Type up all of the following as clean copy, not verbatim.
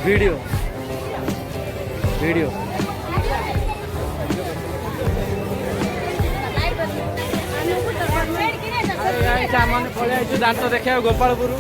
video video मैंने पलि दांत देखा गोपालपुर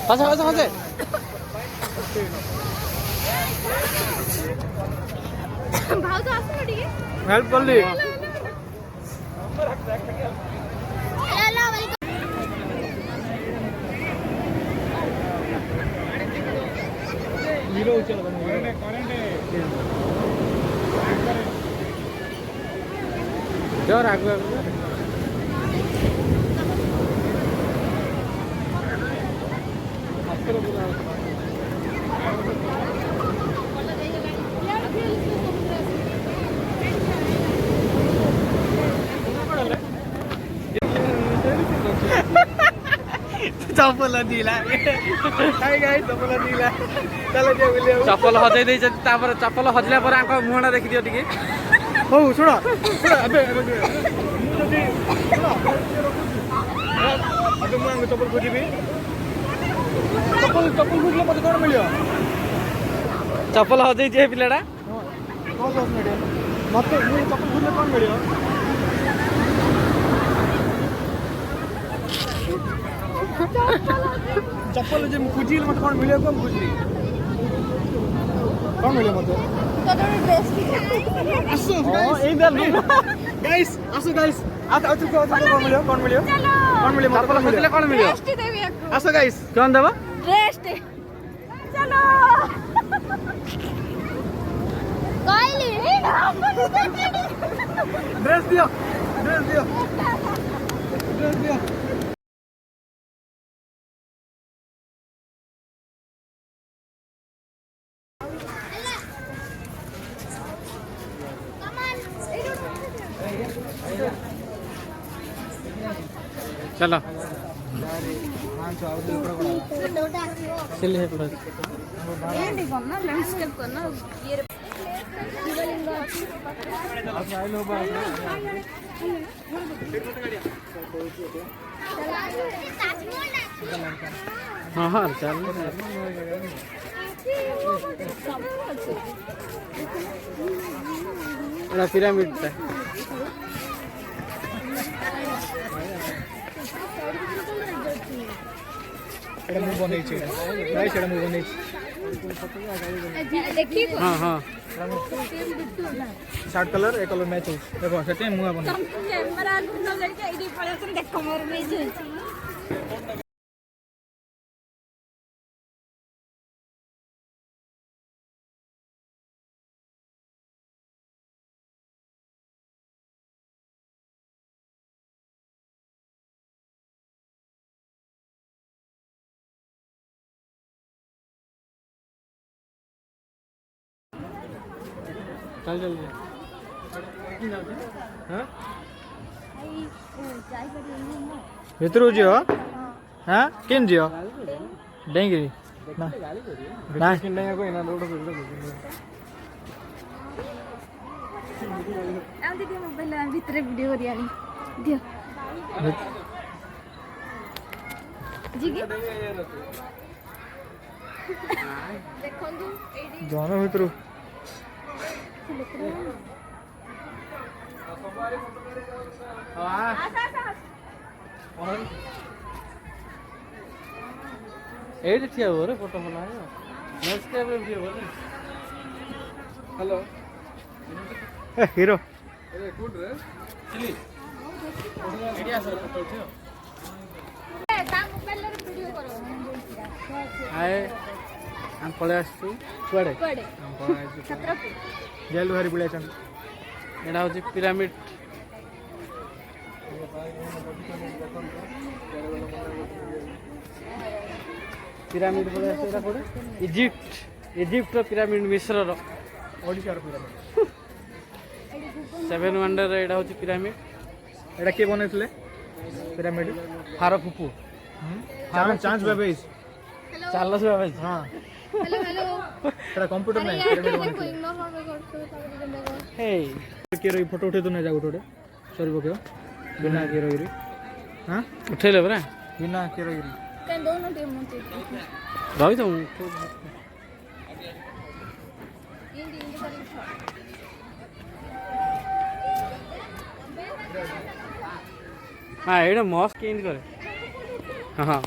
हसे हसे हसे भाउज आसो टिके हेल्प कर ली हीरो चल जोर आगु चप्पल दिला चप्पल हजाई चप्पल हजला पर मुहटा देखी दियो टिके हो शुण चप्पल खोजी चप्पल खोजले मत कौन मिल चप्पल हजाई पिलाटा मत चप्पल खोजले कौन मिल चप्पल जो खोजी मत कौन मिले कौन खोजली कौन मिले मत गाइस आसो गाइस कौन मिले कौन मिले कौन मिले चप्पल खोजले कौन मिले आसो गाइस कौन देबो रेस्ट चलो गाइली ड्रेस दियो ड्रेस दियो ड्रेस दियो चलो सिले पड़ा ఏంటి కొన్నా ల్యాండ్స్కేప్ కొన్నా हाँ हाँ चल पिरामिड हाँ हाँ शार्ट कलर ए कलर मैच हो देखो सेटे मुआ बने कैमरा न जाके इडी पळसन देखो मोर मैच होची चल चल हाँ भितर जियो हाँ केन जियो डेंगिरी ना ना आंदी दे मोबाइल भीतर वीडियो करियानी दियो जिगे देखंतु एडी जाना भितर एडी थिया हो रे फोटो बनायो नेक्स्ट टाइम वीडियो बोले hello A hero a good रे चिली एडिया सर फोटो उठियो ए ता मोबाइल रे वीडियो करो आए हम पळे आसु कुआडे କୁଆଡ଼େ हम पळे आसु ଛତ୍ରପୁର जेल बाहरी पड़े एटा होची पिरामिड पिरामिड पळे आसु एटा कोडे इजिप्ट पिरामिड मिस्र रो ओडिशार पिरामिड 7 वंडर एटा होची पिरामिड एटा के बनैतले पिरामिड फारो फुफू चांस बेबेस चालस बाबा हां ହ୍ୟାଲୋ ହ୍ୟାଲୋ एटा कंप्यूटर अरे नहीं यार पिरामिड देखो बनैतले इग्नोर कर देखो हे के रही फोटो उठे तो नहीं जा उठे सॉरी बके बिना के रही हां उठेले बरा बिना के रही କାଇଁ ଦଉନ ଟିକେ ମୋତେ ରହି ତ ଇନ୍ତି ଇନ୍ତି କରିକି ଛାଡ଼ हां एटा मस्त केंद करे हां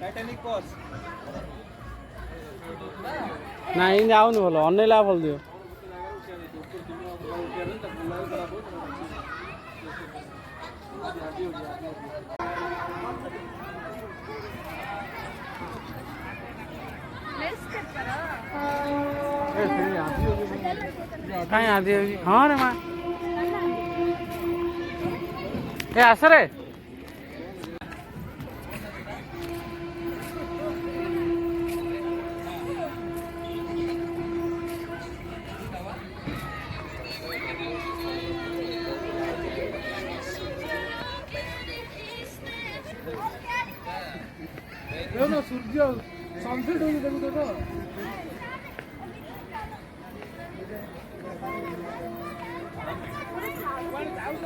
टाइटैनिक पॉज ना इन आउनु भलो अनेला भल दियो लैंडस्केप करो काई आदि हां रे मां ए आस रे सूर्य सनसेट हो देखो तो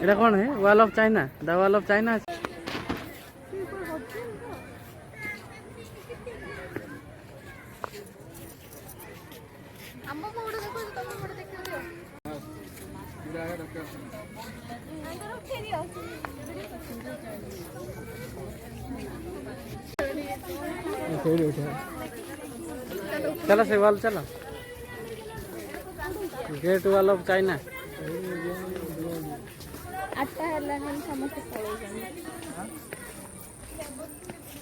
एटा कौन है wall of China the wall of China ଆମ ପଟେ ଦେଖୁ ତମ ପଟେ ଦେଖି ଦିଅ ଆଙ୍କର ଉଠେଇ ଦିଅ चलो से वॉल चलो ग्रेट वॉल ऑफ चाइना ଆଠଟା ହେଲାଣି ସମସ୍ତେ ପଳଉଛନ୍ତି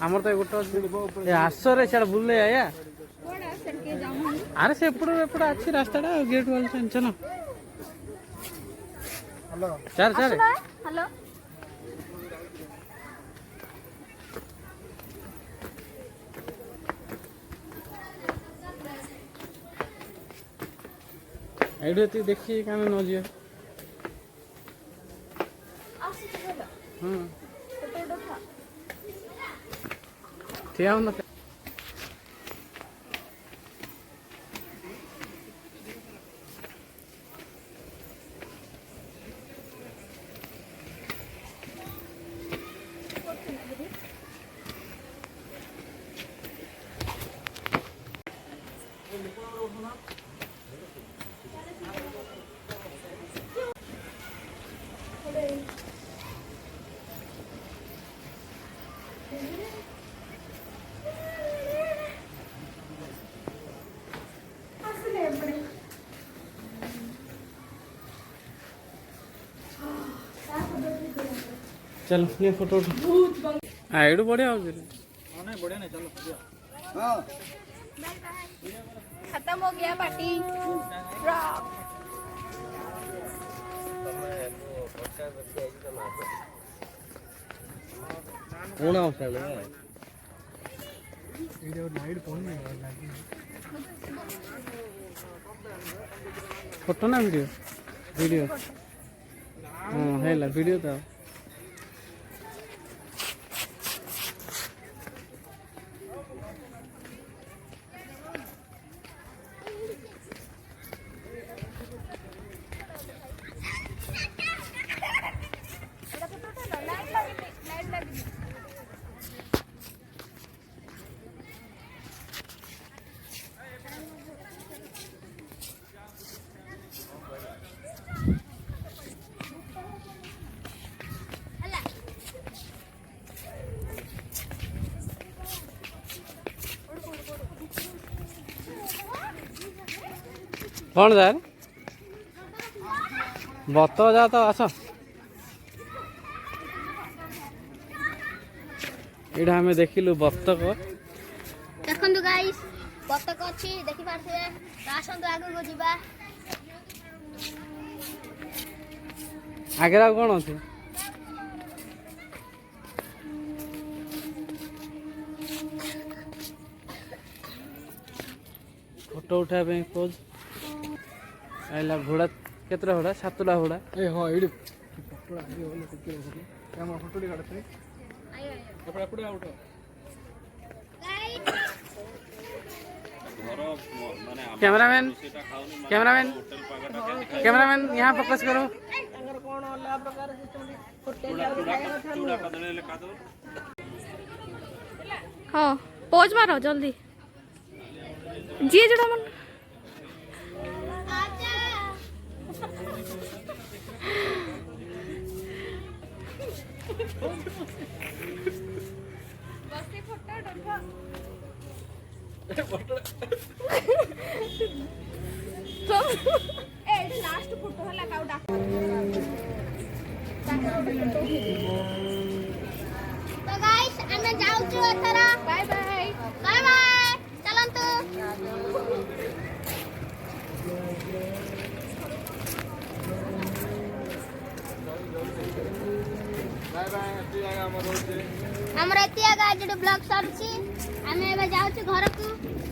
आमर तो गोटे आसरे सियाड़ बुले आया କୁଆଡ଼େ ସେଠି କିଏ ଯାଉନାହାନ୍ତି अरे से एपटे अच्छी रास्ताटा गेट वॉल चलो हेलो चार चार ହ୍ୟାଲୋ एडे देखिए क्या न जी ଆସୁଛି ଭଲ हाँ ଫଟୋ ଉଠା ठिया हो ना चलो ये फोटो हाँ एडू बढ़िया हो नहीं बढ़िया नहीं चलो खत्म हो गया पार्टी कौन आवश्यक वीडियो लाइट फोन में फोटो ना वीडियो वीडियो हाँ है ला वीडियो तो कौन जाए बत जा तो आस ये आम देखिलु बतक गाइस बतक अच्छी देखि पारथिबे आसंतु आगु को जीवा आगे कौन अच्छे फोटो उठाया पोज आइला घोड़ा केतरा घोड़ा 7टा घोड़ा ए हाँ ये फोटो कैमरा फोटो काटते एपड़े आउट कैमरामैन कैमरामैन कैमरामैन यहाँ फोकस करो हाँ पोज मारो जल्दी जी जोड़ा मन लास्ट फोटो हला काउडा तो गाइस हमें जाऊ छु एथरा बाय बाय बाय बाय चलंतु बाय बाय एती जागा हमर होचे हमर एतिया गाजड ब्लॉग सर छी हमें एबे जाऊ छु घर को